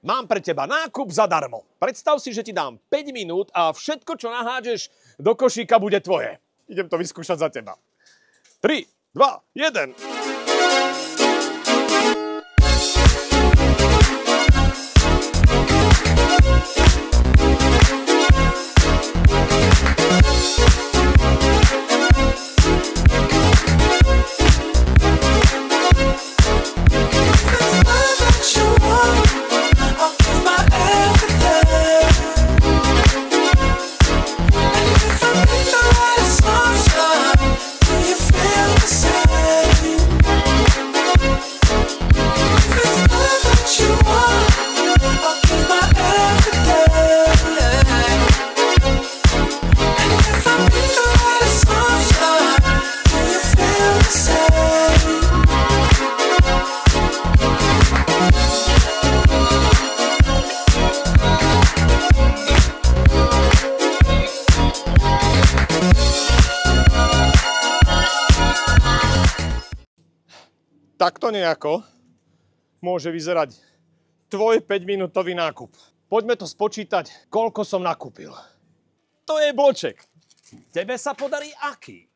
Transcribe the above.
Mám pre teba nákup zadarmo. Predstav si, že ti dám 5 minút a všetko, čo nahádžeš do košíka, bude tvoje. Idem to vyskúšať za teba. 3, 2, 1. Takto nejako môže vyzerať tvoj 5-minútový nákup. Poďme to spočítať, koľko som nakúpil. To je bloček. Tebe sa podarí aký?